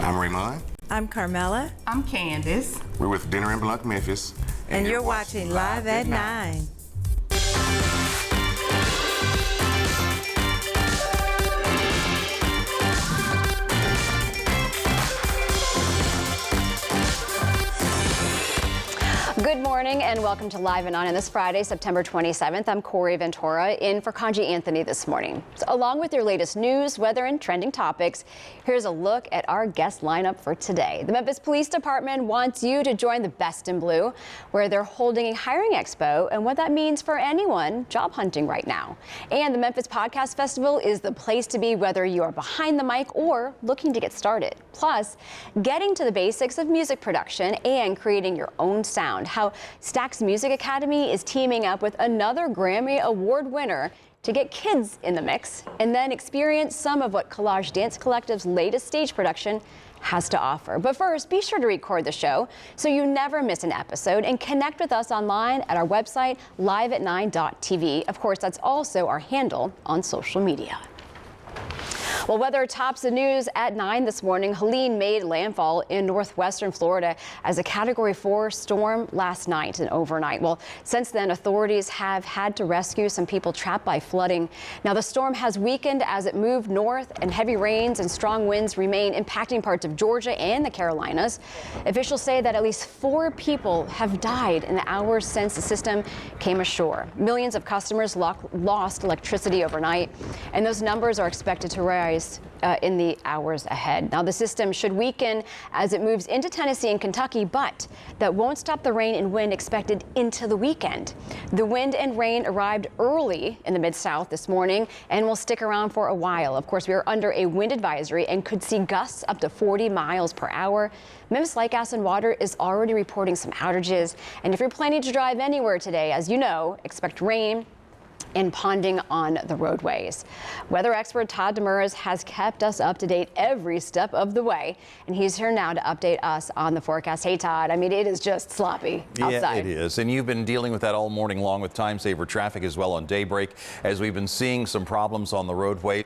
I'm Raymond. I'm Carmela. I'm Candace. We're with Dinner in Blunt, Memphis. And you're watching Live at 9. Good morning and welcome to Live and On this Friday, September 27th. I'm Corey Ventura in for Kanji Anthony this morning. So along with your latest news, weather, and trending topics, here's a look at our guest lineup for today. The Memphis Police Department wants you to join the Best in Blue, where they're holding a hiring expo and what that means for anyone job hunting right now. And the Memphis Podcast Festival is the place to be whether you are behind the mic or looking to get started. Plus, getting to the basics of music production and creating your own sound. How Stax Music Academy is teaming up with another Grammy Award winner to get kids in the mix and then experience some of what Collage Dance Collective's latest stage production has to offer. But first, be sure to record the show so you never miss an episode and connect with us online at our website, liveat9.tv. Of course, that's also our handle on social media. Well, weather tops the news at 9 this morning. Helene made landfall in northwestern Florida as a Category 4 storm last night and overnight. Well, since then, authorities have had to rescue some people trapped by flooding. Now, the storm has weakened as it moved north, and heavy rains and strong winds remain impacting parts of Georgia and the Carolinas. Officials say that at least 4 people have died in the hours since the system came ashore. Millions of customers lost electricity overnight, and those numbers are expected to rise in the hours ahead. Now, the system should weaken as it moves into Tennessee and Kentucky, but that won't stop the rain and wind expected into the weekend. The wind and rain arrived early in the Mid-South this morning and will stick around for a while. Of course, we are under a wind advisory and could see gusts up to 40 miles per hour. Memphis Light, Gas, and Water is already reporting some outages. And if you're planning to drive anywhere today, as you know, expect rain and ponding on the roadways. Weather expert Todd Demers has kept us up to date every step of the way, and he's here now to update us on the forecast. Hey, Todd, I mean, it is just sloppy outside. Yeah, it is, and you've been dealing with that all morning long with time saver traffic as well on daybreak, as we've been seeing some problems on the roadway.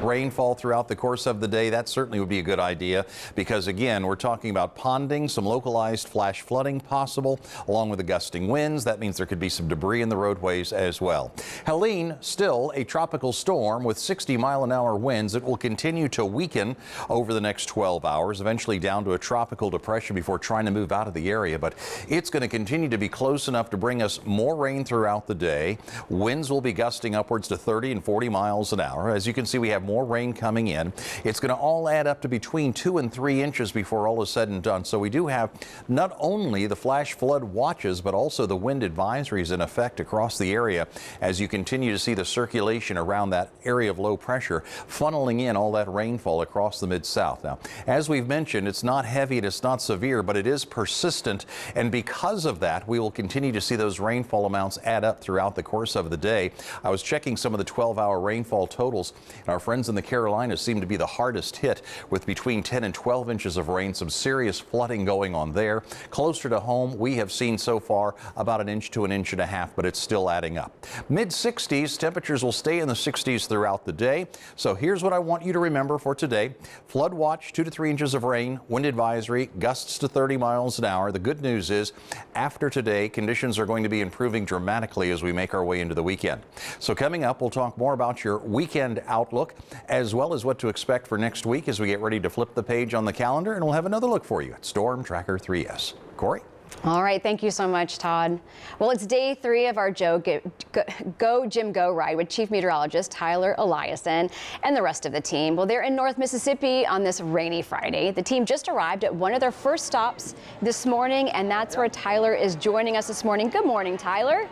Rainfall throughout the course of the day, that certainly would be a good idea because, again, we're talking about ponding, some localized flash flooding possible, along with the gusting winds. That means there could be some debris in the roadways as well. Helene, still a tropical storm with 60-mile-an-hour winds. It will continue to weaken over the next 12 hours, eventually down to a tropical depression before trying to move out of the area. But it's going to continue to be close enough to bring us more rain throughout the day. Winds will be gusting upwards to 30 and 40 miles an hour. As you can see, we have more rain coming in. It's going to all add up to between 2 and 3 inches before all is said and done. So we do have not only the flash flood watches, but also the wind advisories in effect across the area as you continue to see the circulation around that area of low pressure funneling in all that rainfall across the Mid-South. Now, as we've mentioned, it's not heavy and it's not severe, but it is persistent. And because of that, we will continue to see those rainfall amounts add up throughout the course of the day. I was checking some of the 12-hour rainfall totals, and our friends in the Carolinas seem to be the hardest hit with between 10 and 12 inches of rain, some serious flooding going on there. Closer to home, we have seen so far about 1 inch to 1.5 inches, but it's still adding up. Mid-60s, temperatures will stay in the 60s throughout the day. So here's what I want you to remember for today. Flood watch, 2 to 3 inches of rain, wind advisory, gusts to 30 miles an hour. The good news is after today, conditions are going to be improving dramatically as we make our way into the weekend. So coming up, we'll talk more about your weekend outlook, as well as what to expect for next week as we get ready to flip the page on the calendar, and we'll have another look for you at Storm Tracker 3S. Corey? All right, thank you so much, Todd. Well, it's day 3 of our Go Jim Go ride with Chief Meteorologist Tyler Eliason and the rest of the team. Well, they're in North Mississippi on this rainy Friday. The team just arrived at one of their first stops this morning, and that's where Tyler is joining us this morning. Good morning, Tyler.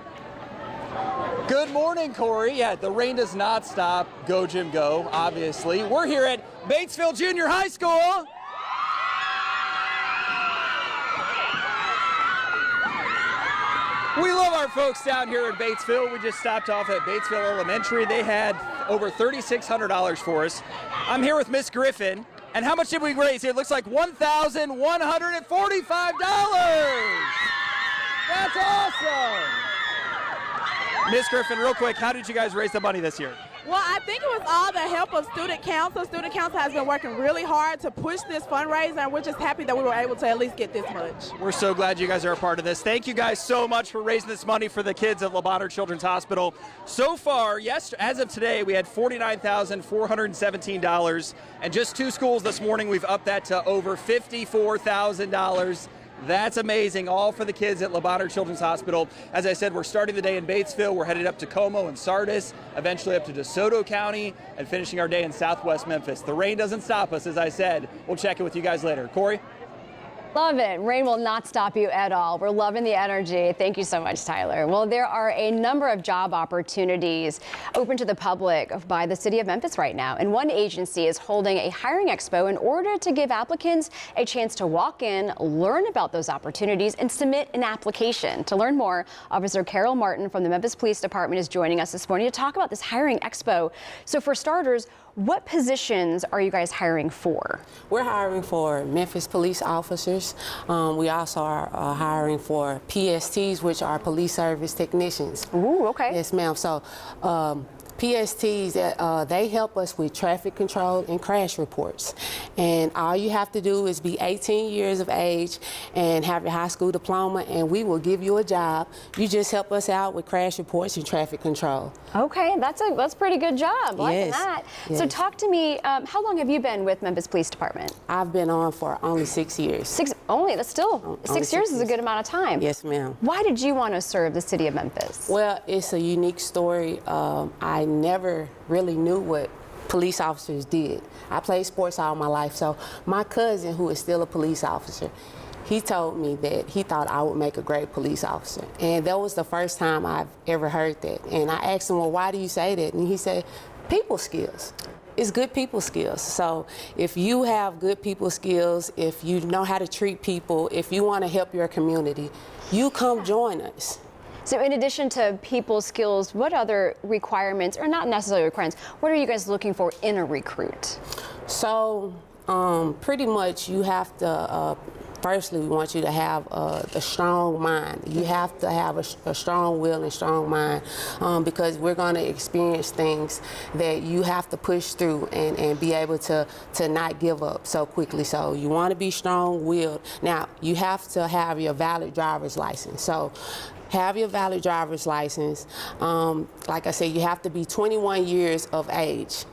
Good morning, Corey. Yeah, the rain does not stop Go Jim Go, obviously. We're here at Batesville Junior High School. We love our folks down here in Batesville. We just stopped off at Batesville Elementary. They had over $3,600 for us. I'm here with Miss Griffin. And how much did we raise here? It looks like $1,145. That's awesome. Miss Griffin, real quick, how did you guys raise the money this year? Well, I think it was all the help of Student Council. Student Council has been working really hard to push this fundraiser, and we're just happy that we were able to at least get this much. We're so glad you guys are a part of this. Thank you guys so much for raising this money for the kids at Le Bonheur Children's Hospital. So far, as of today, we had $49,417, and just 2 schools this morning, we've upped that to over $54,000. That's amazing, all for the kids at Le Bonheur Children's Hospital. As I said, we're starting the day in Batesville. We're headed up to Como and Sardis, eventually up to DeSoto County, and finishing our day in Southwest Memphis. The rain doesn't stop us, as I said. We'll check in with you guys later. Corey? Love it. Rain will not stop you at all. We're loving the energy. Thank you so much, Tyler. Well, there are a number of job opportunities open to the public by the city of Memphis right now. And one agency is holding a hiring expo in order to give applicants a chance to walk in, learn about those opportunities, and submit an application. To learn more, Officer Carol Martin from the Memphis Police Department is joining us this morning to talk about this hiring expo. So for starters, what positions are you guys hiring for? We're hiring for Memphis police officers. We also are hiring for PSTs, which are police service technicians. Ooh, okay. Yes, ma'am. So PSTs, they help us with traffic control and crash reports. And all you have to do is be 18 years of age and have your high school diploma, and we will give you a job. You just help us out with crash reports and traffic control. Okay, that's a pretty good job. Liking Yes. that. Yes. So talk to me, how long have you been with Memphis Police Department? I've been on for only 6 years. 6 only, that's still, Only 6 years 6 is a good amount of time. Yes, ma'am. Why did you want to serve the city of Memphis? Well, it's a unique story. I never really knew what police officers did. I played sports all my life, so my cousin, who is still a police officer, he told me that he thought I would make a great police officer. And that was the first time I've ever heard that. And I asked him, well, why do you say that? And he said, people skills. It's good people skills. So if you have good people skills, if you know how to treat people, if you want to help your community, you come join us. So in addition to people skills, what other requirements, or not necessarily requirements, what are you guys looking for in a recruit? So pretty much you have to, firstly, we want you to have a strong mind. You have to have a strong will and strong mind because we're going to experience things that you have to push through and be able to not give up so quickly. So you want to be strong-willed. Now, you have to have your valid driver's license. So have your valid driver's license. Like I said, you have to be 21 years of age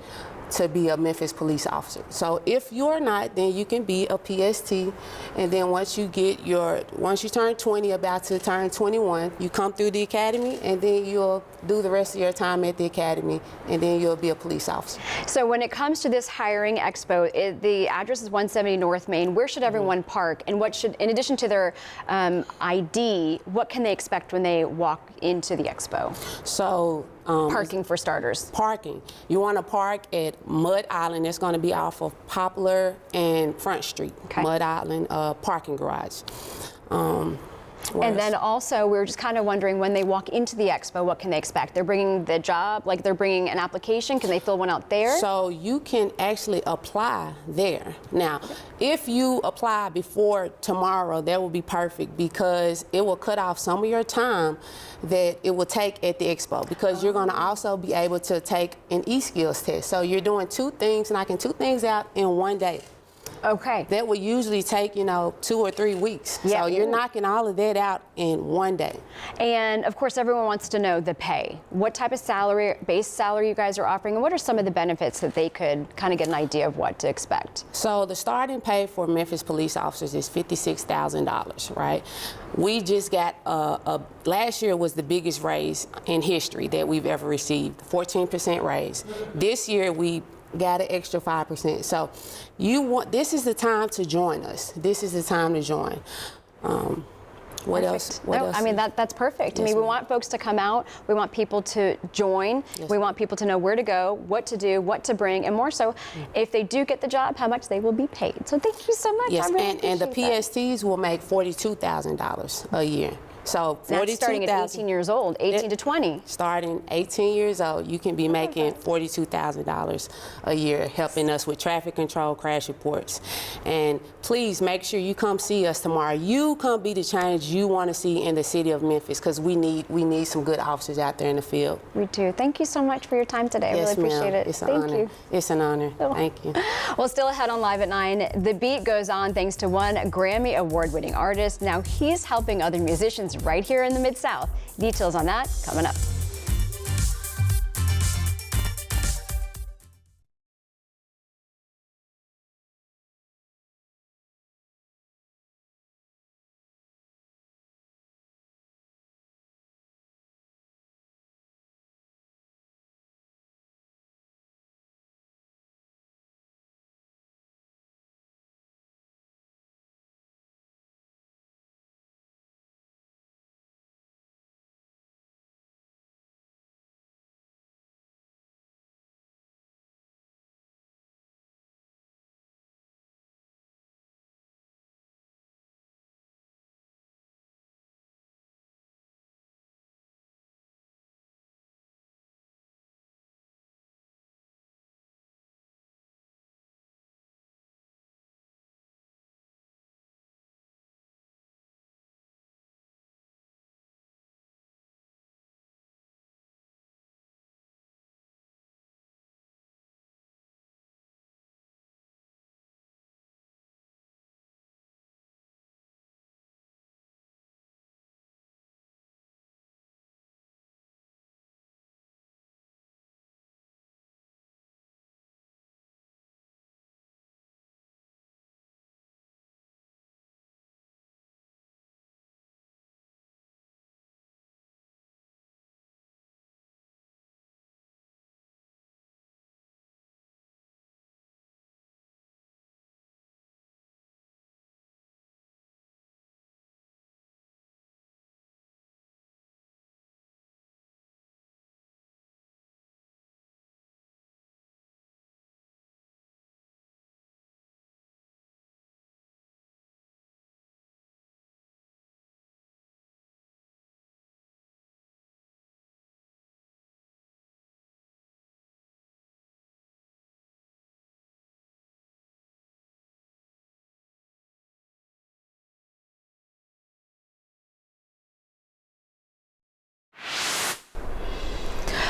to be a Memphis police officer. So if you're not, then you can be a PST, and then once you turn 20, about to turn 21, you come through the academy, and then you'll do the rest of your time at the academy, and then you'll be a police officer. So when it comes to this hiring expo, the address is 170 North Main. Where should everyone park, and what should, in addition to their ID, what can they expect when they walk into the expo? So parking for starters. Parking. You want to park at Mud Island. It's going to be off of Poplar and Front Street. Okay. Mud Island parking garage. And then also, we were just kind of wondering, when they walk into the expo, what can they expect? They're bringing the job, like they're bringing an application. Can they fill one out there? So you can actually apply there. Now, if you apply before tomorrow, that will be perfect because it will cut off some of your time that it will take at the expo, because you're going to also be able to take an e-skills test. So you're doing 2 things, knocking 2 things out in one day. Okay. That would usually take, 2 or 3 weeks. Yeah. So you're knocking all of that out in one day. And of course, everyone wants to know the pay. What type of salary, base salary you guys are offering, and what are some of the benefits that they could kind of get an idea of what to expect? So the starting pay for Memphis police officers is $56,000, right? We just got last year was the biggest raise in history that we've ever received, 14% raise. This year we got an extra 5%. So this is the time to join us. This is the time to join. What else? What else? I mean, that's perfect. Yes, I mean, we ma'am. want folks to come out. We want people to join. Yes, we want people to know where to go, what to do, what to bring, and more so, if they do get the job, how much they will be paid. So thank you so much. Yes, I really and the appreciate that. PSTs will make $42,000 a year. So That's starting at 42,000. 18 years old, 18 to 20. Starting 18 years old, you can be making $42,000 a year, helping us with traffic control, crash reports. And please make sure you come see us tomorrow. You come be the change you want to see in the city of Memphis, because we need some good officers out there in the field. We do. Thank you so much for your time today. Yes, I really appreciate ma'am. it. It's an Thank honor. you. It's an honor. Thank you. Well, still ahead on Live at 9, the beat goes on thanks to one Grammy Award-winning artist. Now he's helping other musicians right here in the Mid-South. Details on that coming up.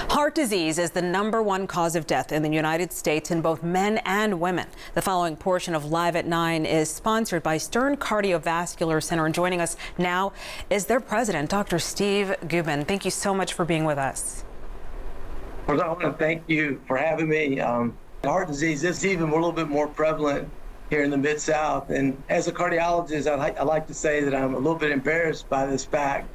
Heart disease is the #1 cause of death in the United States in both men and women. The following portion of Live at 9 is sponsored by Stern Cardiovascular Center. And joining us now is their president, Dr. Steve Gubin. Thank you so much for being with us. Well, I want to thank you for having me. Heart disease is even a little bit more prevalent here in the Mid-South. And as a cardiologist, I like to say that I'm a little bit embarrassed by this fact.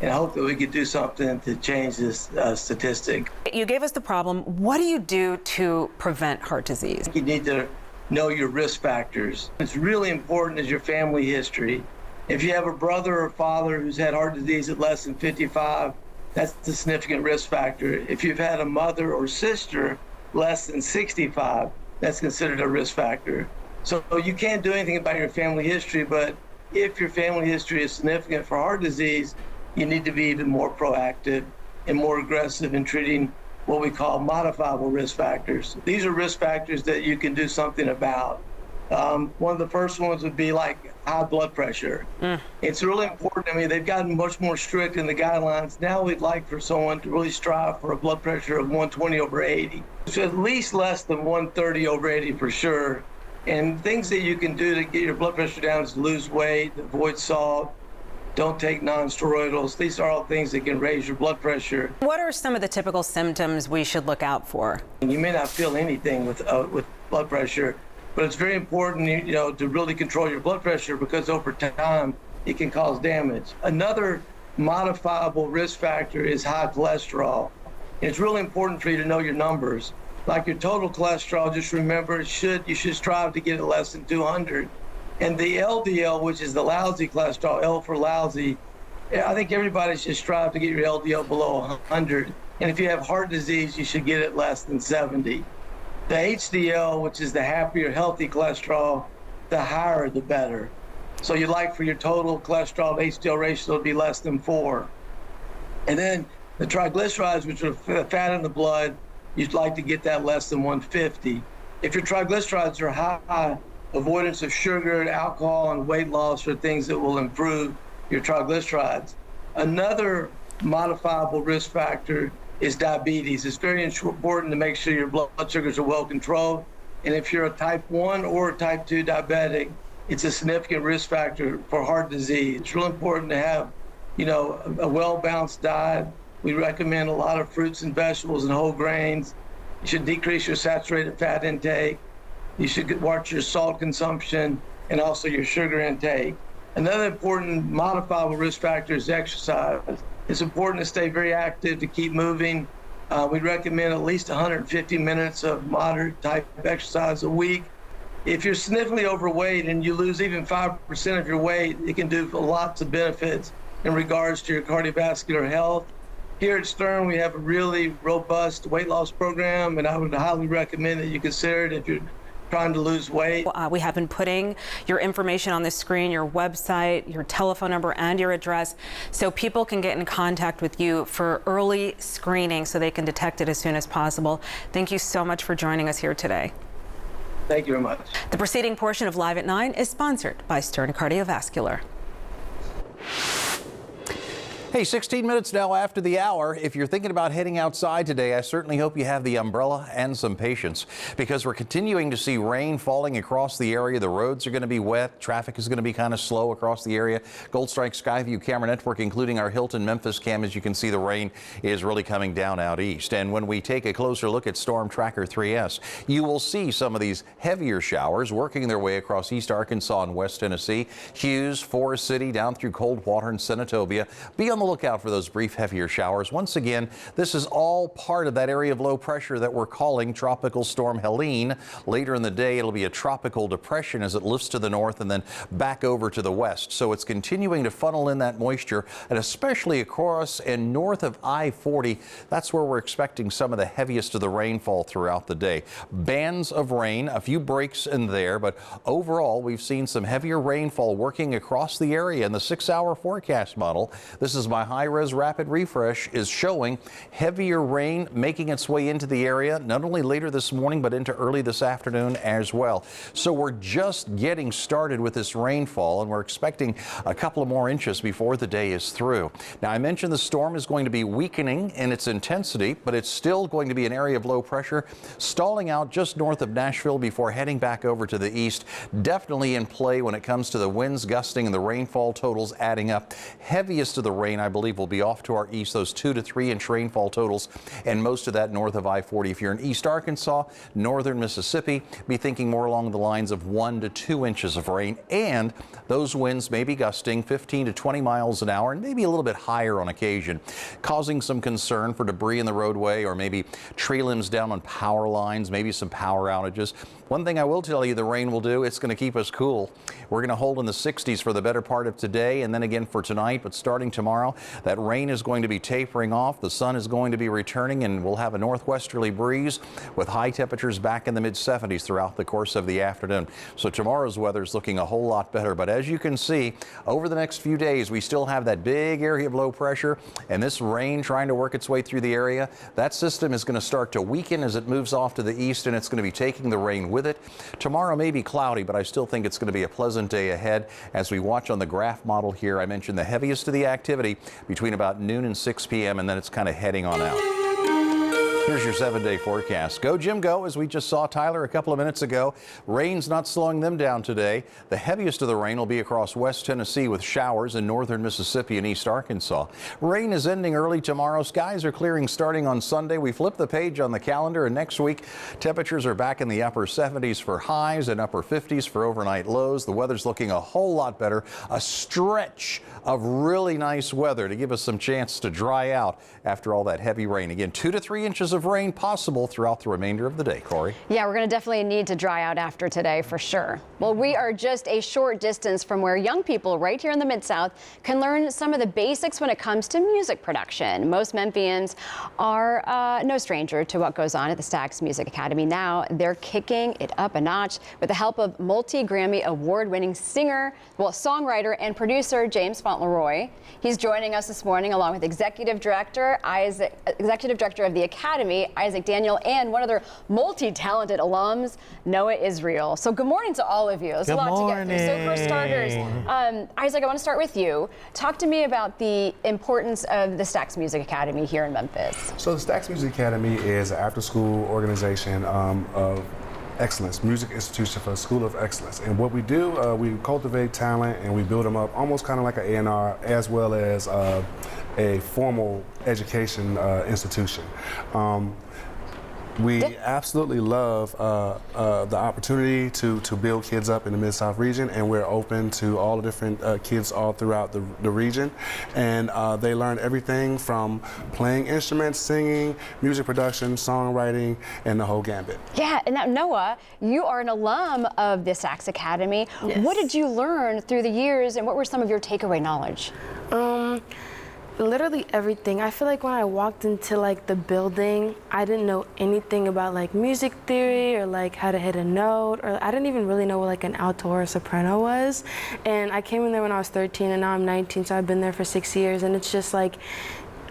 And I hope that we could do something to change this statistic. You gave us the problem. What do you do to prevent heart disease? You need to know your risk factors. It's really important is your family history. If you have a brother or father who's had heart disease at less than 55, that's a significant risk factor. If you've had a mother or sister less than 65, that's considered a risk factor. So you can't do anything about your family history, but if your family history is significant for heart disease, you need to be even more proactive and more aggressive in treating what we call modifiable risk factors. These are risk factors that you can do something about. One of the first ones would be like high blood pressure. It's really important. I mean, they've gotten much more strict in the guidelines. Now we'd like for someone to really strive for a blood pressure of 120/80. So at least less than 130/80 for sure. And things that you can do to get your blood pressure down is lose weight, avoid salt, don't take non-steroidals. These are all things that can raise your blood pressure. What are some of the typical symptoms we should look out for? And you may not feel anything with blood pressure, but it's very important, you know, to really control your blood pressure because over time it can cause damage. Another modifiable risk factor is high cholesterol. And it's really important for you to know your numbers. Like your total cholesterol, just remember you should strive to get it less than 200. And the LDL, which is the lousy cholesterol, L for lousy, I think everybody should strive to get your LDL below 100. And if you have heart disease, you should get it less than 70. The HDL, which is the happier, healthy cholesterol, the higher, the better. So you'd like for your total cholesterol to HDL ratio to be less than 4. And then the triglycerides, which are fat in the blood, you'd like to get that less than 150. If your triglycerides are high, avoidance of sugar, alcohol, and weight loss are things that will improve your triglycerides. Another modifiable risk factor is diabetes. It's very important to make sure your blood sugars are well controlled. And if you're a type 1 or a type 2 diabetic, it's a significant risk factor for heart disease. It's really important to have, a well-balanced diet. We recommend a lot of fruits and vegetables and whole grains. You should decrease your saturated fat intake. You should watch your salt consumption and also your sugar intake. Another important modifiable risk factor is exercise. It's important to stay very active, to keep moving. We recommend at least 150 minutes of moderate type exercise a week. If you're significantly overweight and you lose even 5% of your weight, it can do lots of benefits in regards to your cardiovascular health. Here at Stern, we have a really robust weight loss program, and I would highly recommend that you consider it if you're trying to lose weight. We have been putting your information on the screen, your website, your telephone number, and your address, so people can get in contact with you for early screening so they can detect it as soon as possible. Thank you so much for joining us here today. Thank you very much. The preceding portion of Live at 9 is sponsored by Stern Cardiovascular. Hey, 16 minutes now after the hour. If you're thinking about heading outside today, I certainly hope you have the umbrella and some patience, because we're continuing to see rain falling across the area. The roads are going to be wet. Traffic is going to be kind of slow across the area. Gold Strike Skyview camera network, including our Hilton Memphis cam, as you can see, the rain is really coming down out east. And when we take a closer look at Storm Tracker 3S, you will see some of these heavier showers working their way across East Arkansas and West Tennessee, Hughes, Forest City, down through Coldwater and Senatobia. Be on the lookout for those brief heavier showers. Once again, this is all part of that area of low pressure that we're calling Tropical Storm Helene. Later in the day, it'll be a tropical depression as it lifts to the north and then back over to the west. So it's continuing to funnel in that moisture, and especially across and north of I-40. That's where we're expecting some of the heaviest of the rainfall throughout the day. Bands of rain, a few breaks in there, but overall, we've seen some heavier rainfall working across the area in the 6-hour forecast model. This is my high-res rapid refresh is showing heavier rain making its way into the area, not only later this morning, but into early this afternoon as well. So we're just getting started with this rainfall, and we're expecting a couple of more inches before the day is through. Now, I mentioned the storm is going to be weakening in its intensity, but it's still going to be an area of low pressure, stalling out just north of Nashville before heading back over to the east. Definitely in play when it comes to the winds gusting and the rainfall totals adding up. Heaviest of the rain, I believe, will be off to our east, those 2 to 3 inch rainfall totals, and most of that north of I-40. If you're in East Arkansas, northern Mississippi, be thinking more along the lines of 1 to 2 inches of rain, and those winds may be gusting 15 to 20 miles an hour and maybe a little bit higher on occasion, causing some concern for debris in the roadway or maybe tree limbs down on power lines, maybe some power outages. One thing I will tell you the rain will do, it's going to keep us cool. We're going to hold in the 60s for the better part of today and then again for tonight, but starting tomorrow, that rain is going to be tapering off. The sun is going to be returning, and we'll have a northwesterly breeze with high temperatures back in the mid-70s throughout the course of the afternoon. So tomorrow's weather is looking a whole lot better. But as you can see, over the next few days, we still have that big area of low pressure and this rain trying to work its way through the area. That system is going to start to weaken as it moves off to the east, and it's going to be taking the rain with it. Tomorrow may be cloudy, but I still think it's going to be a pleasant day ahead. As we watch on the graph model here, I mentioned the heaviest of the activity between about noon and 6 p.m., and then it's kind of heading on out. Here's your 7-day forecast. Go, Jim, go. As we just saw Tyler a couple of minutes ago, rain's not slowing them down today. The heaviest of the rain will be across West Tennessee with showers in northern Mississippi and East Arkansas. Rain is ending early tomorrow. Skies are clearing starting on Sunday. We flip the page on the calendar, and next week, temperatures are back in the upper 70s for highs and upper 50s for overnight lows. The weather's looking a whole lot better. A stretch of really nice weather to give us some chance to dry out after all that heavy rain. Again, 2 to 3 inches of of rain possible throughout the remainder of the day. Corey? Yeah, we're going to definitely need to dry out after today for sure. Well, we are just a short distance from where young people right here in the Mid-South can learn some of the basics when it comes to music production. Most Memphians are no stranger to what goes on at the Stax Music Academy now. They're kicking it up a notch with the help of multi-Grammy award-winning singer, songwriter and producer James Fauntleroy. He's joining us this morning along with Executive Director of the Academy, Isaac Daniel, and one of their multi-talented alums, Noah Israel. So good morning to all of you. There's a lot to get through. So for starters, Isaac, I want to start with you. Talk to me about the importance of the Stax Music Academy here in Memphis. So the Stax Music Academy is an after-school organization of excellence, music institution for a school of excellence. And what we do, we cultivate talent and we build them up almost kind of like an A&R, as well as a formal education institution. We absolutely love the opportunity to build kids up in the Mid-South region, and we're open to all the different kids all throughout the region. And they learn everything from playing instruments, singing, music production, songwriting, and the whole gambit. Yeah, and now Noah, you are an alum of the Stax Academy. Yes. What did you learn through the years, and what were some of your takeaway knowledge? Literally everything. I feel like when I walked into like the building, I didn't know anything about like music theory or like how to hit a note, or I didn't even really know what like an alto or a soprano was. And I came in there when I was 13 and now I'm 19, so I've been there for 6 years, and it's just like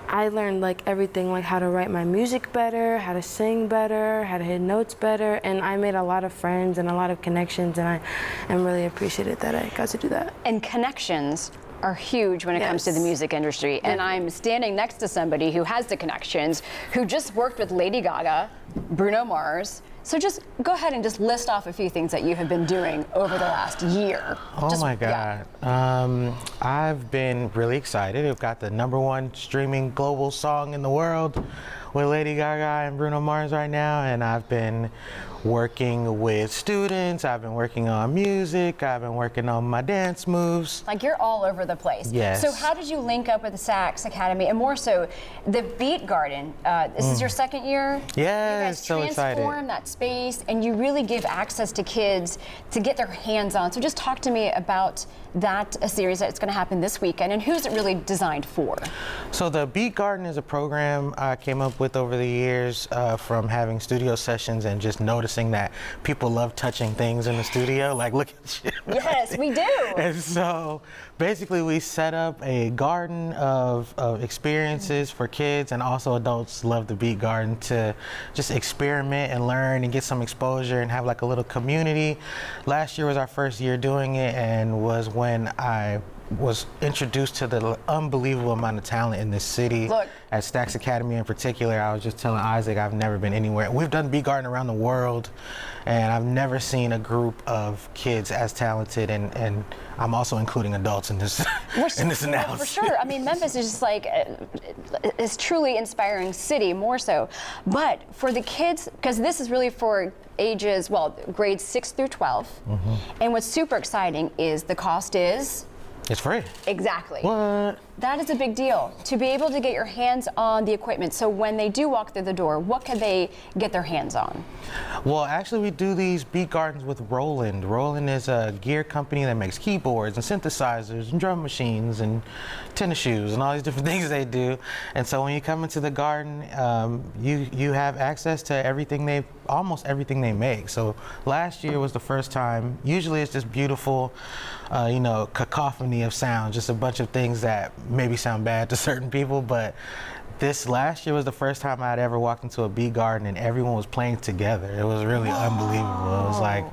I learned like everything, like how to write my music better, how to sing better, how to hit notes better, and I made a lot of friends and a lot of connections, and I am really appreciated that I got to do that. And connections are huge when it comes to the music industry. And I'm standing next to somebody who has the connections, who just worked with Lady Gaga, Bruno Mars. So just go ahead and just list off a few things that you have been doing over the last year. Oh my God. Yeah. I've been really excited. We've got the #1 streaming global song in the world with Lady Gaga and Bruno Mars right now, and I've been working with students, I've been working on music, I've been working on my dance moves. Like, you're all over the place. Yes. So how did you link up with the Stax Academy, and more so the Beat Garden? This is your second year? Yes, so excited. You guys transform that space, and you really give access to kids to get their hands on. So just talk to me about that, a series that's going to happen this weekend, and who's it really designed for? So the Beat Garden is a program I came up with over the years from having studio sessions and just noticing that people love touching things in the studio. Like, look at you. Yes, we do. And so basically we set up a garden of experiences for kids, and also adults love the Beat Garden to just experiment and learn and get some exposure and have like a little community. Last year was our first year doing it, and was when I was introduced to the unbelievable amount of talent in this city. Look. At Stax Academy in particular, I was just telling Isaac, I've never been anywhere. We've done Beat Garden around the world, and I've never seen a group of kids as talented, and I'm also including adults in this in this analysis. For sure. I mean, Memphis is just like, it's truly inspiring city, more so. But for the kids, because this is really for ages, grades 6 through 12. Mm-hmm. And what's super exciting is the cost is? It's free. Exactly. What? That is a big deal, to be able to get your hands on the equipment. So when they do walk through the door, what can they get their hands on? Well, actually, we do these Beat Gardens with Roland. Roland is a gear company that makes keyboards and synthesizers and drum machines and tennis shoes and all these different things they do. And so when you come into the garden, you have access to almost everything they make. So last year was the first time. Usually it's just beautiful, cacophony of sound, just a bunch of things that maybe sound bad to certain people, but this last year was the first time I'd ever walked into a Beat Garden and everyone was playing together. It was really unbelievable. It was like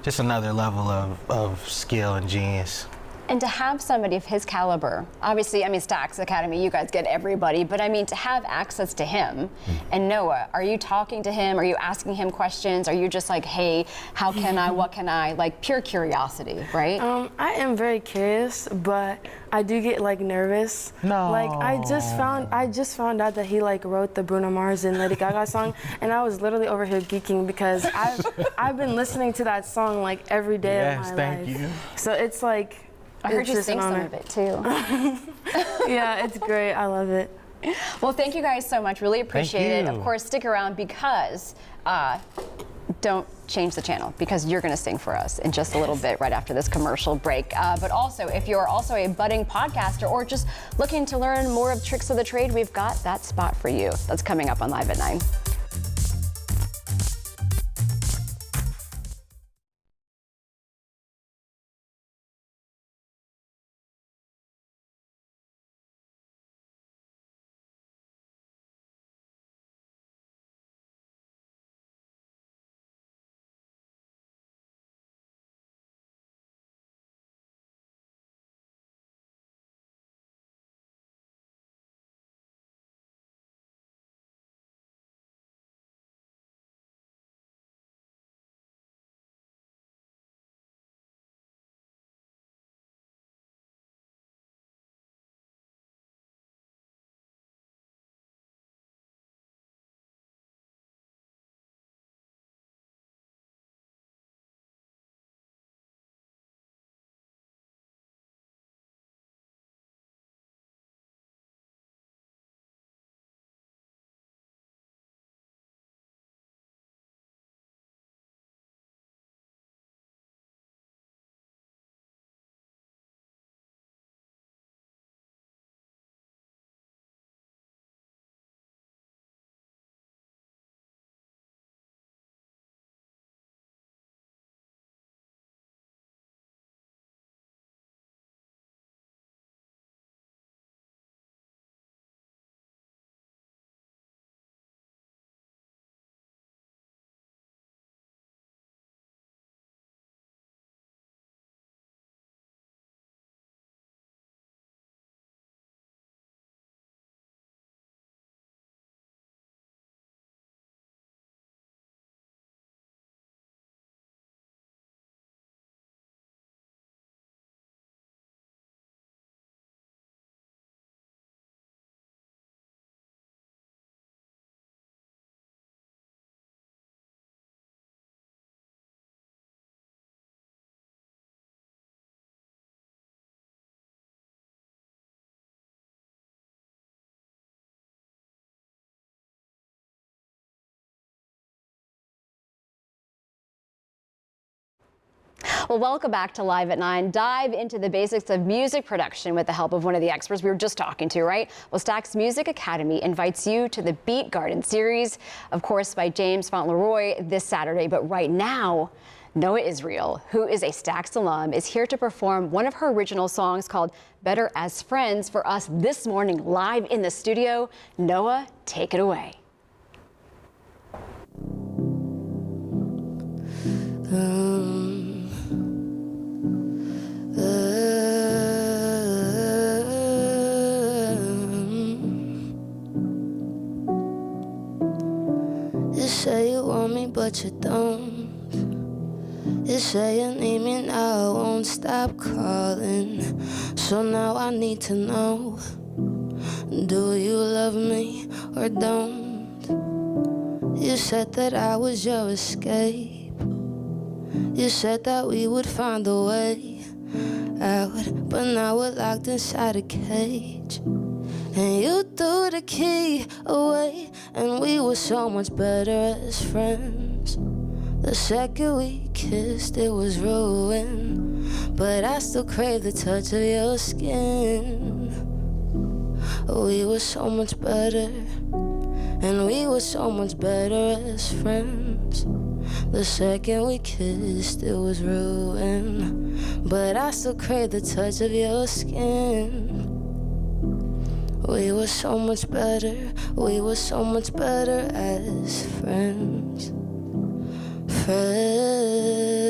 just another level of skill and genius. And to have somebody of his caliber, obviously, I mean, Stax Academy, you guys get everybody, but I mean, to have access to him. And Noah, are you talking to him? Are you asking him questions? Are you just like, hey, how can I, what can I? Like pure curiosity, right? I am very curious, but I do get like nervous. No. Like I just found out that he like wrote the Bruno Mars and Lady Gaga song, and I was literally over here geeking because I've been listening to that song like every day of my life. Yes, thank you. So it's like, I heard you sing some of it too. Yeah, it's great. I love it. Well, thank you guys so much. Really appreciate it. you. Of course, stick around because don't change the channel because you're going to sing for us in just a little bit right after this commercial break. But also, if you're also a budding podcaster or just looking to learn more of tricks of the trade, we've got that spot for you. That's coming up on Live at 9. Well, welcome back to Live at 9. Dive into the basics of music production with the help of one of the experts we were just talking to, right? Well, Stax Music Academy invites you to the Beat Garden series, of course, by James Fauntleroy this Saturday. But right now, Noah Israel, who is a Stax alum, is here to perform one of her original songs called Better as Friends for us this morning live in the studio. Noah, take it away. You say you want me, but you don't. You say you need me now, I won't stop calling. So now I need to know, do you love me or don't? You said that I was your escape. You said that we would find a way out, but now we're locked inside a cage. And you threw the key away, and we were so much better as friends. The second we kissed, it was ruined, but I still crave the touch of your skin. We were so much better, and we were so much better as friends. The second we kissed, it was ruined, but I still crave the touch of your skin. We were so much better, we were so much better as friends. Friends,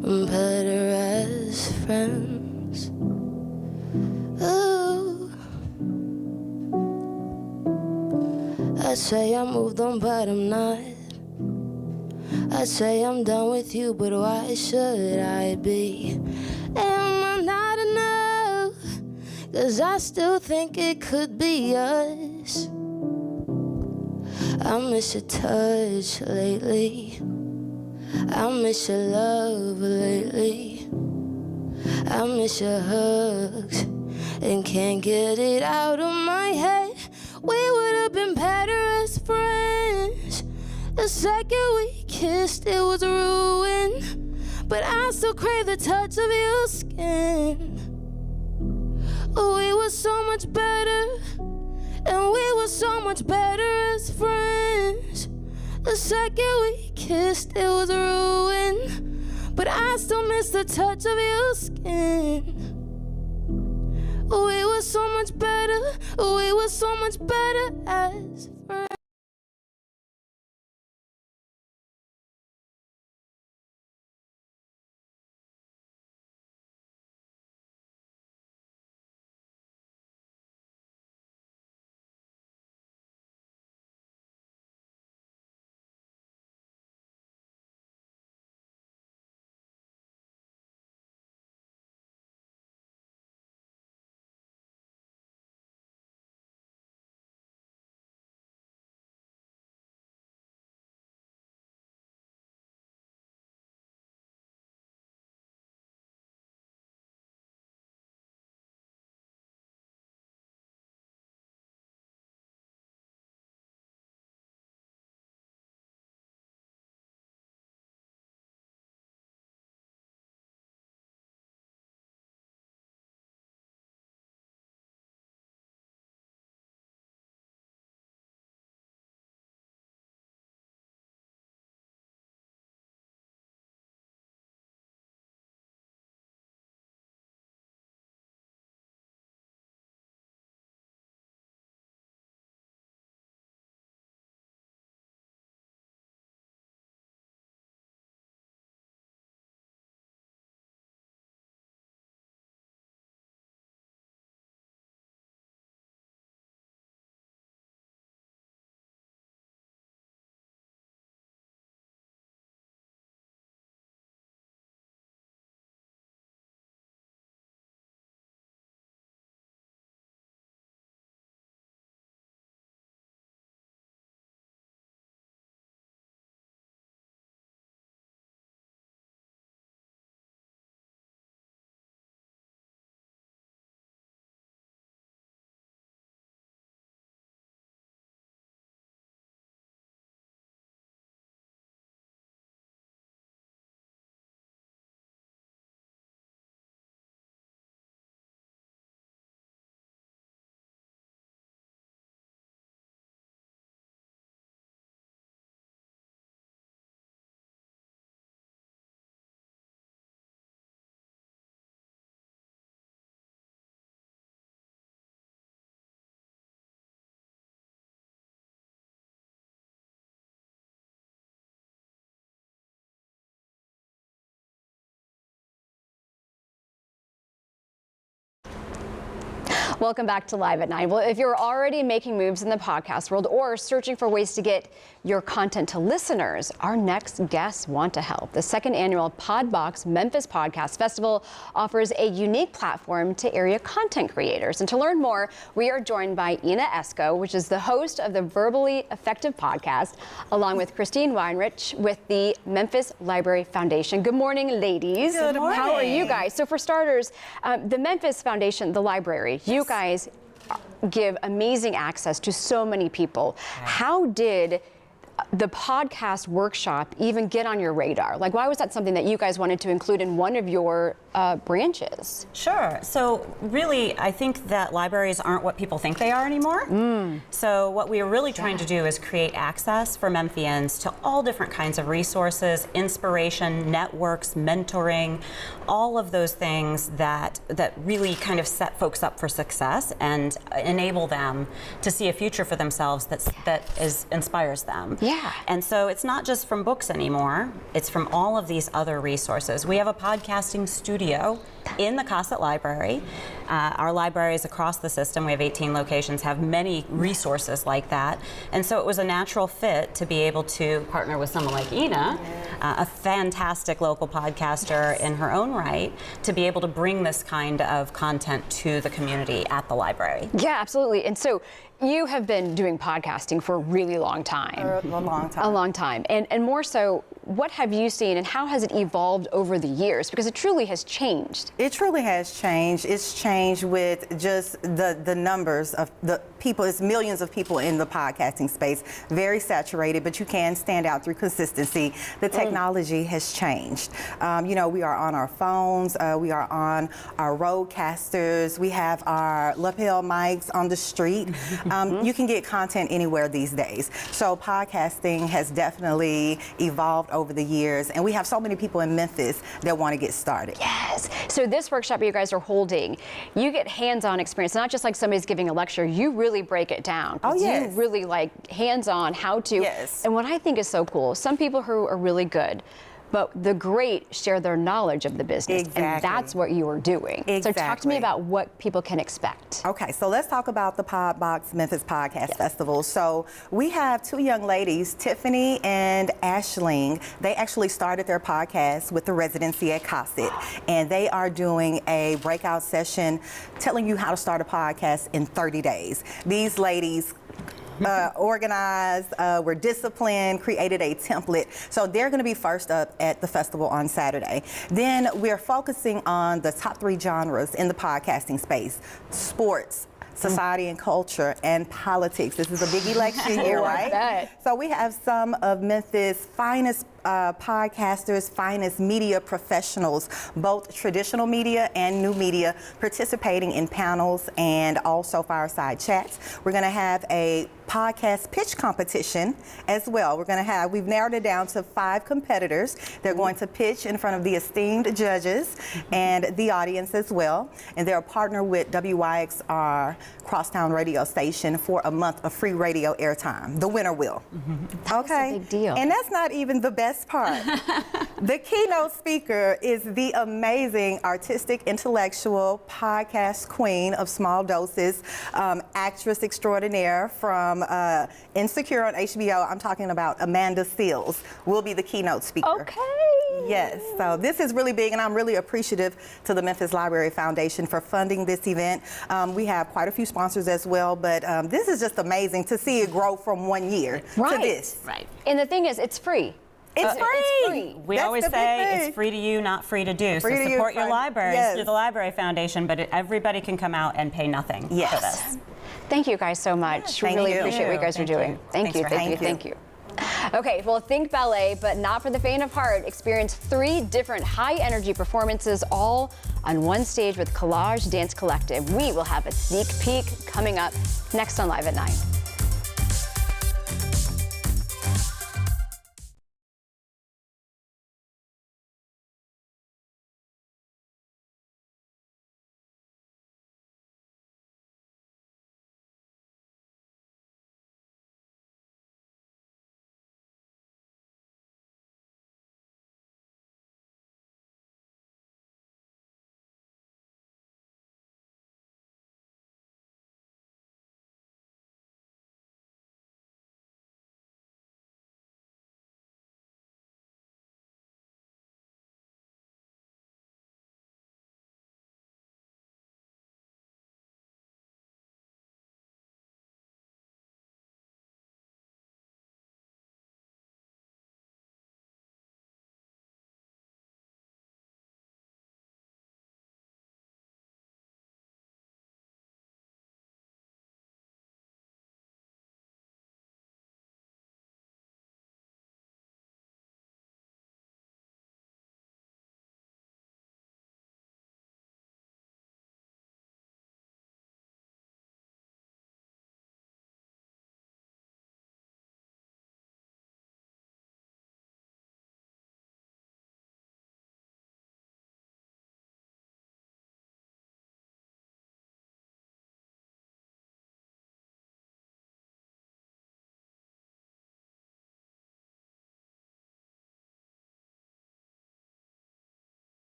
better as friends. Ooh. I'd say I moved on, but I'm not. I'd say I'm done with you, but why should I be? Am I not enough? 'Cause I still think it could be us. I miss your touch lately. I miss your love lately. I miss your hugs and can't get it out of my head. We would have been better as friends. The second we kissed, it was ruined. But I still crave the touch of your skin. We were so much better, and we were so much better as friends. The second we kissed, it was ruined. But I still miss the touch of your skin. We were so much better, we were so much better as friends. Welcome back to Live at 9. Well, if you're already making moves in the podcast world or searching for ways to get your content to listeners, our next guests want to help. The second annual Podbox Memphis Podcast Festival offers a unique platform to area content creators. And to learn more, we are joined by Ina Esco, which is the host of the Verbally Effective podcast, along with Christine Weinrich with the Memphis Library Foundation. Good morning, ladies. Good morning. How are you guys? So for starters, the Memphis Foundation, the library, you guys give amazing access to so many people. How did the podcast workshop even get on your radar? Like, why was that something that you guys wanted to include in one of your branches? Sure. So really, I think that libraries aren't what people think they are anymore. So what we are really trying to do is create access for Memphians to all different kinds of resources, inspiration, networks, mentoring, all of those things that really kind of set folks up for success and enable them to see a future for themselves that inspires them. Yeah. And so it's not just from books anymore, it's from all of these other resources. We have a podcasting studio in the Cossett Library. Our libraries across the system, we have 18 locations, have many resources like that. And so it was a natural fit to be able to partner with someone like Ina, a fantastic local podcaster in her own right, to be able to bring this kind of content to the community at the library. Yeah, absolutely. And so you have been doing podcasting for a really long time. A long time. A long time. And more so, what have you seen and how has it evolved over the years? Because it truly has changed. It truly has changed. It's changed with just the numbers of the people. It's millions of people in the podcasting space, very saturated, but you can stand out through consistency. The technology has changed. You know, we are on our phones, we are on our roadcasters, we have our lapel mics on the street. You can get content anywhere these days. So podcasting has definitely evolved over the years, and we have so many people in Memphis that want to get started. Yes. So this workshop you guys are holding, you get hands-on experience, not just like somebody's giving a lecture. You really break it down. Oh, yes. You really like hands-on how to. Yes. And what I think is so cool, some people who are really good, but the great share their knowledge of the business. Exactly. And that's what you are doing. Exactly. So talk to me about what people can expect. Okay, so let's talk about the Podbox Memphis Podcast Festival. So we have two young ladies, Tiffany and Ashling. They actually started their podcast with the residency at COSIT, and they are doing a breakout session telling you how to start a podcast in 30 days. These ladies organized, were disciplined, created a template. So they're going to be first up at the festival on Saturday. Then we're focusing on the top 3 genres in the podcasting space: sports, society and culture, and politics. This is a big election year, right? So we have some of Memphis' finest podcasters, finest media professionals, both traditional media and new media, participating in panels and also fireside chats. We're going to have a podcast pitch competition as well. We've narrowed it down to 5 competitors. They're going to pitch in front of the esteemed judges and the audience as well. And they're a partner with WYXR Crosstown radio station for a month of free radio airtime. The winner will. That's a big deal. And that's not even the best part. The keynote speaker is the amazing artistic, intellectual podcast queen of small doses, actress extraordinaire from Insecure on HBO. I'm talking about Amanda Seales will be the keynote speaker. Okay. Yes, so this is really big, and I'm really appreciative to the Memphis Library Foundation for funding this event. We have quite a few sponsors as well, but this is just amazing to see it grow from 1 year to this. Right. And the thing is, it's free. It's free. It's free. We That's always the big say thing. it's free to you, not free to do. Free so to you, support your free- libraries yes. through the Library Foundation, but everybody can come out and pay nothing for this. Thank you guys so much. We Thank really you. appreciate what you guys are doing. Thank you. Thank you. Okay, well, think ballet, but not for the faint of heart. Experience 3 different high-energy performances, all on one stage with Collage Dance Collective. We will have a sneak peek coming up next on Live at 9.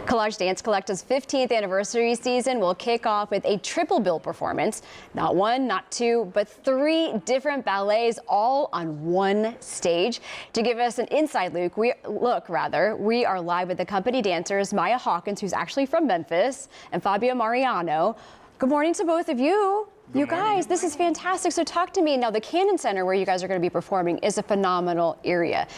Collage Dance Collective's 15th anniversary season will kick off with a triple bill performance. Not one, not two, but 3 different ballets all on one stage. To give us an inside look, we are live with the company dancers Maya Hawkins, who's actually from Memphis, and Fabio Mariano. Good morning to both of you. You guys, this is fantastic. So talk to me now. The Cannon Center, where you guys are going to be performing, is a phenomenal area.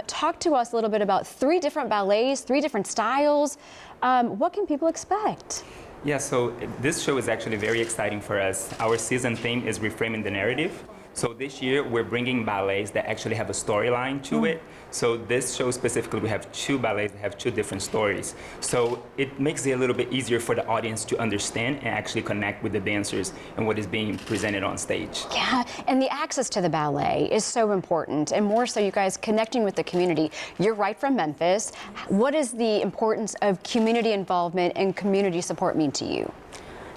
Talk to us a little bit about 3 different ballets, 3 different styles. What can people expect? Yeah, so this show is actually very exciting for us. Our season theme is reframing the narrative. So this year we're bringing ballets that actually have a storyline to it. So this show specifically, we have 2 ballets that have 2 different stories. So it makes it a little bit easier for the audience to understand and actually connect with the dancers and what is being presented on stage. Yeah, and the access to the ballet is so important, and more so you guys connecting with the community. You're right from Memphis. What does the importance of community involvement and community support mean to you?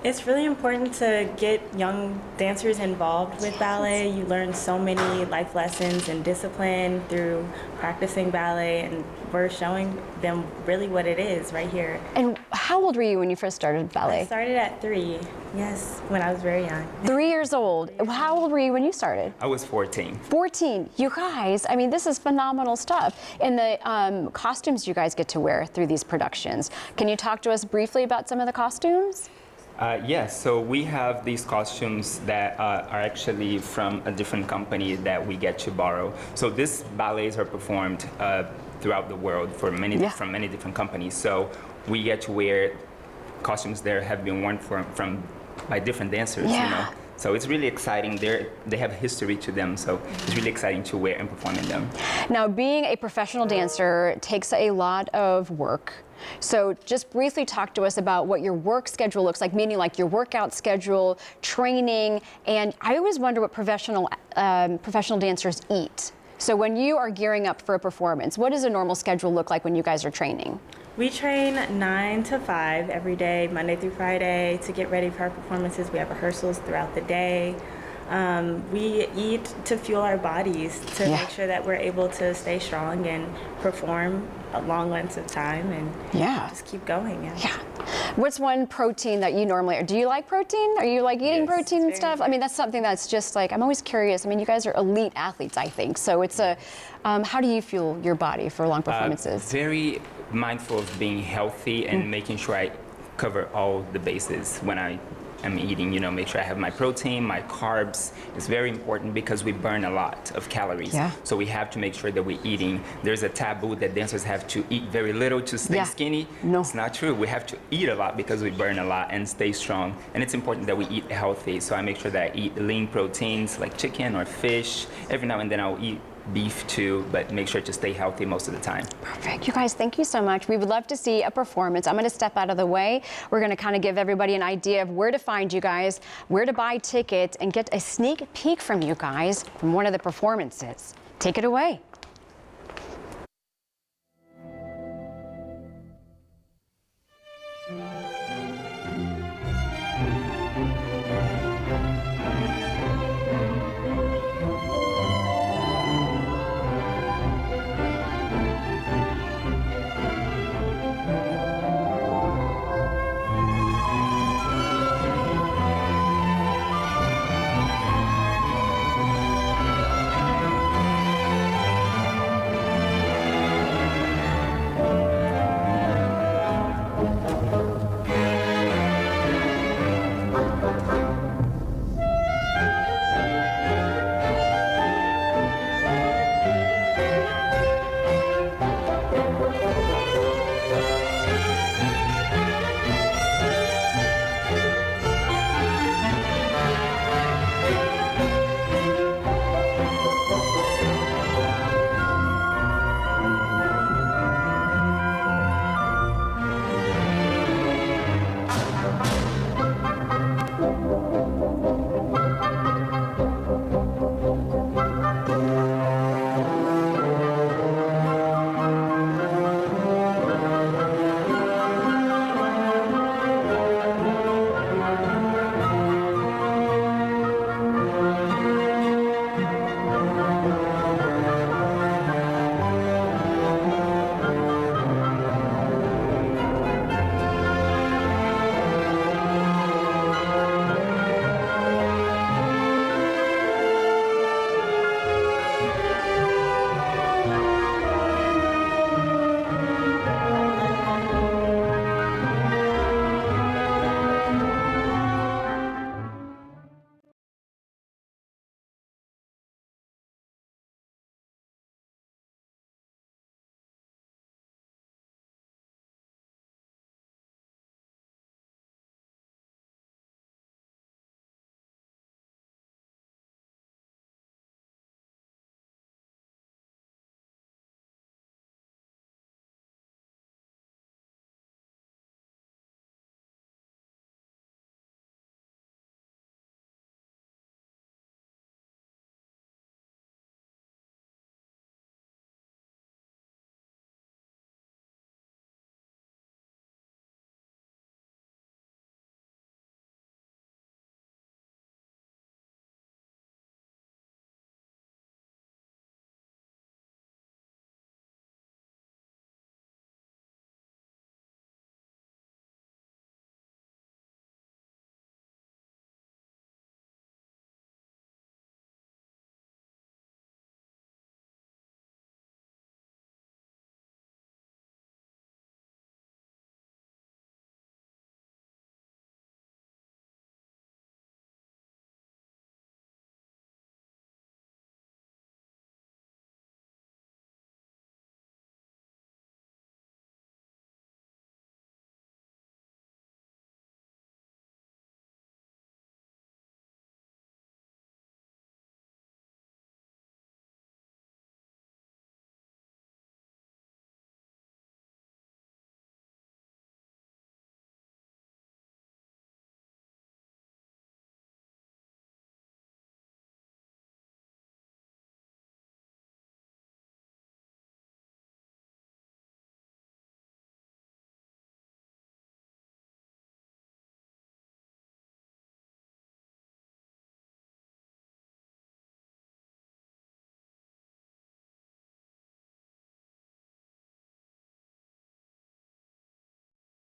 It's really important to get young dancers involved with ballet. You learn so many life lessons and discipline through practicing ballet, and we're showing them really what it is right here. And how old were you when you first started ballet? I started at 3, yes, when I was very young. 3 years old. How old were you when you started? I was 14. 14. You guys, I mean, this is phenomenal stuff. And the costumes you guys get to wear through these productions. Can you talk to us briefly about some of the costumes? Yes, so we have these costumes that are actually from a different company that we get to borrow. So these ballets are performed throughout the world for from many different companies. So we get to wear costumes that have been worn by different dancers, you know. So it's really exciting. They have history to them, so it's really exciting to wear and perform in them. Now, being a professional dancer takes a lot of work. So just briefly talk to us about what your work schedule looks like, meaning like your workout schedule, training, and I always wonder what professional dancers eat. So when you are gearing up for a performance, what does a normal schedule look like when you guys are training? We train 9 to 5 every day, Monday through Friday, to get ready for our performances. We have rehearsals throughout the day. We eat to fuel our bodies to make sure that we're able to stay strong and perform a long lengths of time and just keep going. What's one protein that you normally, do you like protein? Are you like eating protein and stuff? I mean, that's something that's just like, I'm always curious. I mean, you guys are elite athletes, I think. So it's a, how do you fuel your body for long performances? Very mindful of being healthy and making sure I cover all the bases when I am eating, you know, make sure I have my protein, my carbs. It's very important because we burn a lot of calories. So we have to make sure that we're eating. There's a taboo that dancers have to eat very little to stay skinny. No. It's not true. We have to eat a lot because we burn a lot and stay strong. And it's important that we eat healthy. So I make sure that I eat lean proteins like chicken or fish. Every now and then I'll eat beef too, but make sure to stay healthy most of the time. Perfect. You guys, thank you so much. We would love to see a performance. I'm going to step out of the way. We're going to kind of give everybody an idea of where to find you guys, where to buy tickets, and get a sneak peek from you guys from one of the performances. Take it away.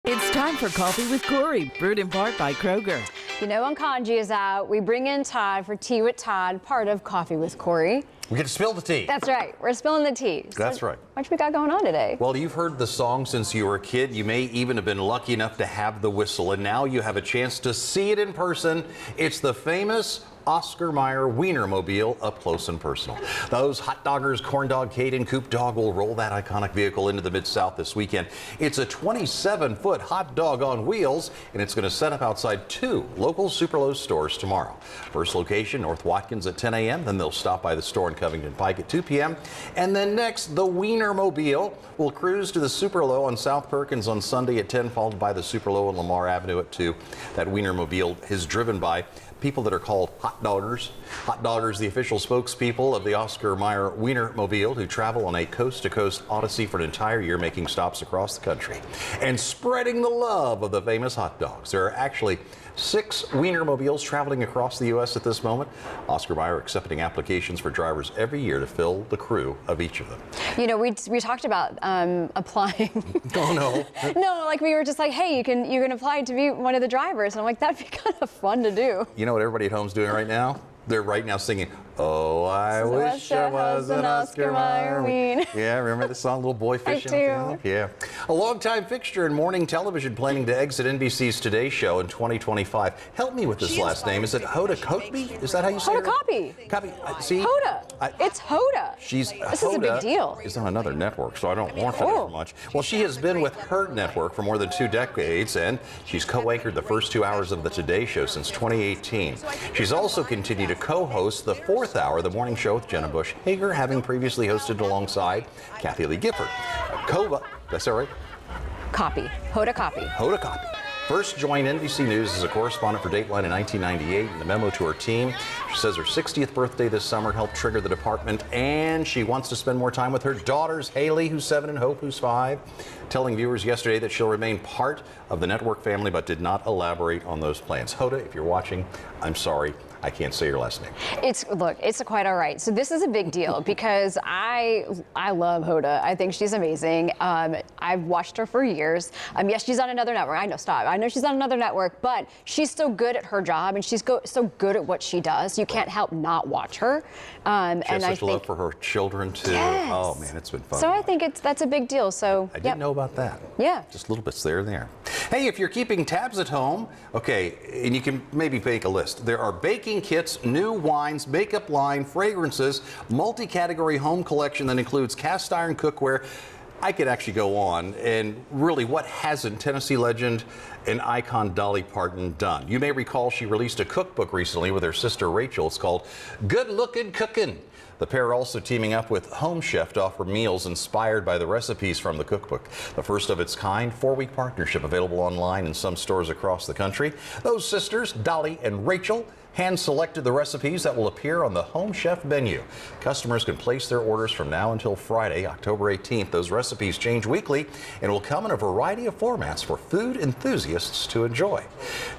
It's time for Coffee with Corey, brewed in part by Kroger. You know when Kanji is out, we bring in Todd for Tea with Todd, part of Coffee with Corey. We get to spill the tea. That's right. We're spilling the tea. That's right. What we got going on today? Well, you've heard the song since you were a kid. You may even have been lucky enough to have the whistle, and now you have a chance to see it in person. It's the famous Oscar Mayer Wienermobile up close and personal. Those hot doggers, corn dog, Caden, Coop Dog will roll that iconic vehicle into the Mid-South this weekend. It's a 27-foot hot dog on wheels, and it's going to set up outside 2 local Super Lowe's stores tomorrow. First location, North Watkins at 10 a.m. Then they'll stop by the store in Covington Pike at 2 p.m. And then next, the Wienermobile will cruise to the Super Lowe on South Perkins on Sunday at 10, followed by the Super Lowe on Lamar Avenue at 2. That Wienermobile is driven by people that are called hot doggers. Hot doggers, the official spokespeople of the Oscar Mayer Wienermobile, who travel on a coast-to-coast odyssey for an entire year, making stops across the country and spreading the love of the famous hot dogs. There are actually 6 Wienermobiles traveling across the U.S. at this moment. Oscar Mayer accepting applications for drivers every year to fill the crew of each of them. You know, we talked about applying. Oh no. No, like we were just like, hey, you can apply to be one of the drivers, and I'm like, that'd be kind of fun to do. You know what everybody at home's doing right now? They're right now singing, "Oh, I wish I was an Oscar Mayer Wien." Yeah, remember the song, Little Boy Fishing? I do. Yeah. A longtime fixture in morning television planning to exit NBC's Today Show in 2025. Help me with this last name. Is it Hoda Kotb? Is that how you say it? Hoda Kotb. Copy. See? Hoda. It's Hoda. This is a big deal. Is on another network, so I don't want her very much. Well, she has been with her network for more than 2 decades, and she's co-anchored the first 2 hours of the Today Show since 2018. She's also continued to co-host the 4th hour, the morning show with Jenna Bush Hager, having previously hosted alongside Kathy Lee Gifford. That's all right? Hoda Kotb. Hoda Kotb. First joined NBC News as a correspondent for Dateline in 1998. In the memo to her team, she says her 60th birthday this summer helped trigger the department, and she wants to spend more time with her daughters, Haley, who's 7, and Hope, who's 5, telling viewers yesterday that she'll remain part of the network family, but did not elaborate on those plans. Hoda, if you're watching, I'm sorry. I can't say your last name. It's quite all right. So this is a big deal because I love Hoda. I think she's amazing. I've watched her for years. Yes, she's on another network. I know, stop. I know she's on another network, but she's so good at her job and she's so good at what she does. You can't help not watch her. She has such love for her children too. Yes. Oh man, it's been fun. So I think that's a big deal. So I didn't know about that. Yeah. Just little bits there and there. Hey, if you're keeping tabs at home, okay, and you can maybe make a list. There are baking kits, new wines, makeup line, fragrances, multi-category home collection that includes cast iron cookware. I could actually go on, and really, what hasn't Tennessee legend and icon Dolly Parton done? You may recall she released a cookbook recently with her sister Rachel. It's called Good Lookin' Cookin'. The pair are also teaming up with Home Chef to offer meals inspired by the recipes from the cookbook. The first of its kind 4-week partnership available online in some stores across the country. Those sisters, Dolly and Rachel, hand-selected the recipes that will appear on the Home Chef menu. Customers can place their orders from now until Friday, October 18th. Those recipes change weekly and will come in a variety of formats for food enthusiasts to enjoy.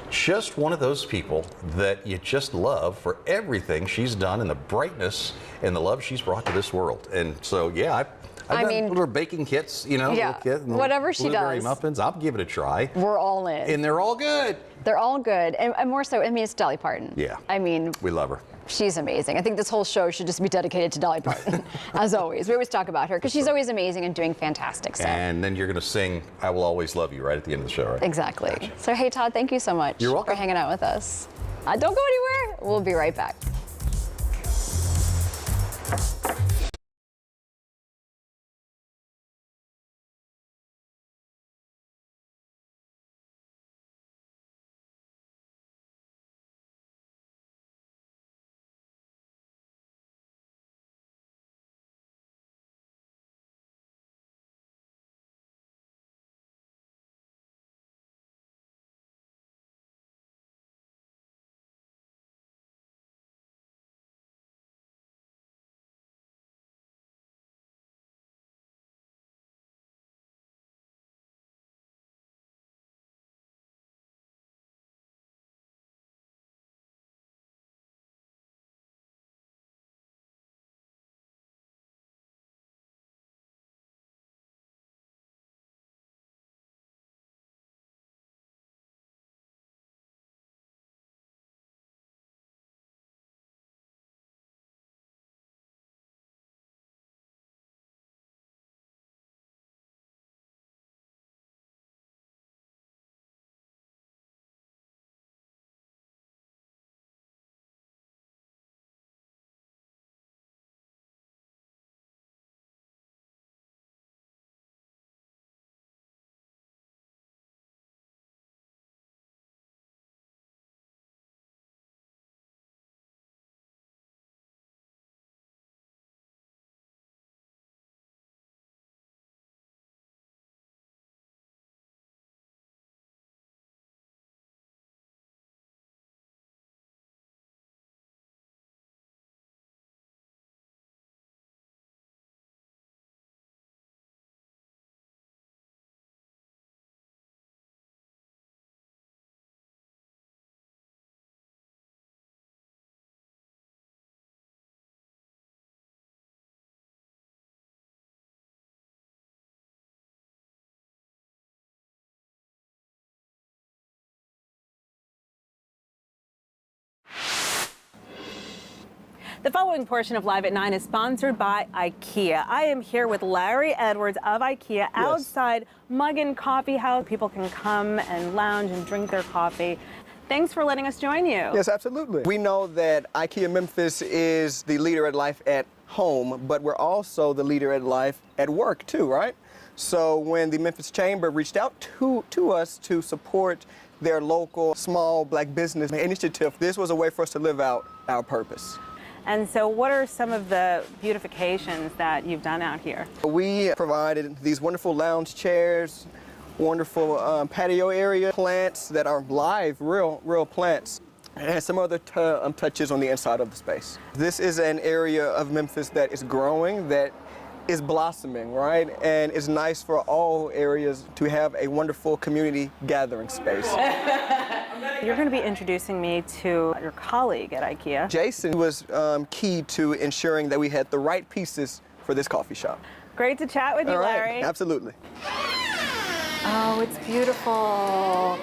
Just one of those people that you just love for everything she's done and the brightness and the love she's brought to this world. And so, yeah, I've done little baking kits, you know, yeah, little kit, whatever she blueberry does. muffins. I'll give it a try. We're all in. And they're all good. They're all good. And more so, I mean, it's Dolly Parton. Yeah. I mean, we love her. She's amazing. I think this whole show should just be dedicated to Dolly Parton, as always. We always talk about her because she's always amazing and doing fantastic stuff. And then you're going to sing I Will Always Love You right at the end of the show, right? Exactly. Gotcha. So, hey, Todd, thank you so much for hanging out with us. Don't go anywhere. We'll be right back. The following portion of Live at 9 is sponsored by IKEA. I am here with Larry Edwards of IKEA outside Muggin Coffee House. People can come and lounge and drink their coffee. Thanks for letting us join you. Yes, absolutely. We know that IKEA Memphis is the leader at life at home, but we're also the leader at life at work too, right? So when the Memphis Chamber reached out to us to support their local small black business initiative, this was a way for us to live out our purpose. And so what are some of the beautifications that you've done out here? We provided these wonderful lounge chairs, wonderful patio area, plants that are live, real plants, and some other touches on the inside of the space. This is an area of Memphis that is growing, that is blossoming, right? And it's nice for all areas to have a wonderful community gathering space. You're going to be introducing me to your colleague at IKEA. Jason was key to ensuring that we had the right pieces for this coffee shop. Great to chat with you, all right, Larry. Absolutely. Oh, it's beautiful.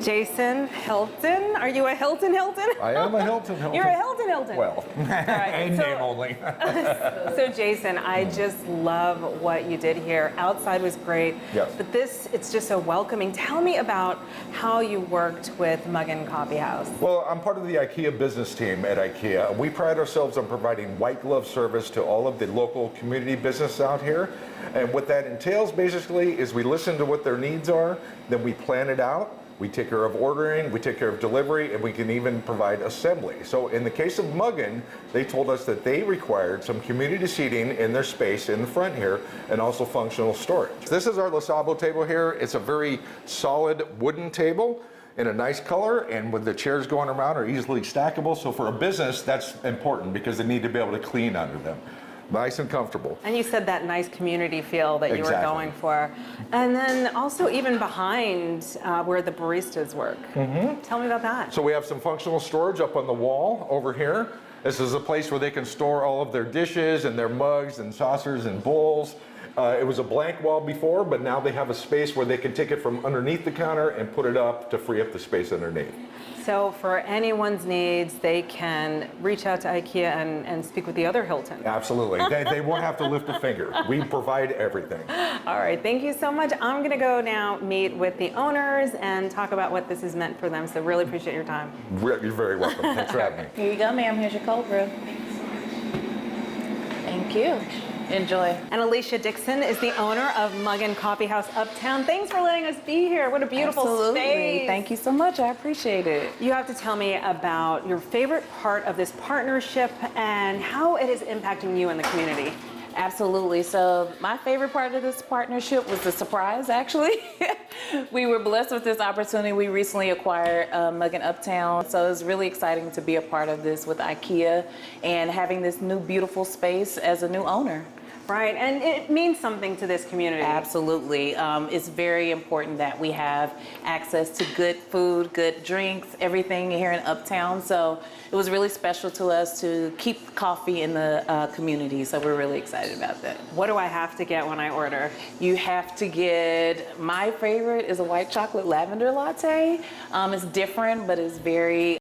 Jason Hilton. Are you a Hilton? I am a Hilton. You're a Hilton. Well, right. name only. So Jason, I just love what you did here. Outside was great. Yes. But it's just so welcoming. Tell me about how you worked with Muggin Coffee House. Well, I'm part of the IKEA business team at IKEA. We pride ourselves on providing white glove service to all of the local community business out here. And what that entails basically is we listen to what their needs are, then we plan it out. We take care of ordering, we take care of delivery, and we can even provide assembly. So in the case of Muggin, they told us that they required some community seating in their space in the front here, and also functional storage. This is our Le Sabo table here. It's a very solid wooden table in a nice color, and with the chairs going around are easily stackable. So for a business, that's important because they need to be able to clean under them. Nice and comfortable. And you said that nice community feel that you were Exactly. going for. And then also even behind where the baristas work. Tell me about that. So we have some functional storage up on the wall over here. This is a place where they can store all of their dishes and their mugs and saucers and bowls. It was a blank wall before, but now they have a space where they can take it from underneath the counter and put it up to free up the space underneath. So for anyone's needs, they can reach out to IKEA and speak with the other Hilton. Absolutely. They won't have to lift a finger. We provide everything. All right, thank you so much. I'm gonna go now meet with the owners and talk about what this has meant for them. So really appreciate your time. You're very welcome. Thanks for having me. Here you go, ma'am. Here's your cold brew. Thank you. Enjoy. And Alicia Dixon is the owner of Muggin Coffee House Uptown. Thanks for letting us be here. What a beautiful Absolutely. space. Thank you so much. I appreciate it. You have to tell me about your favorite part of this partnership and how it is impacting you and the community. Absolutely. So my favorite part of this partnership was the surprise, actually. We were blessed with this opportunity. We recently acquired Muggin Uptown, so it's really exciting to be a part of this with IKEA and having this new beautiful space as a new owner. Right, and it means something to this community. Absolutely. It's very important that we have access to good food, good drinks, everything here in Uptown. So it was really special to us to keep coffee in the community. So we're really excited about that. What do I have to get when I order? You have to get, my favorite is a white chocolate lavender latte. It's different, but it's very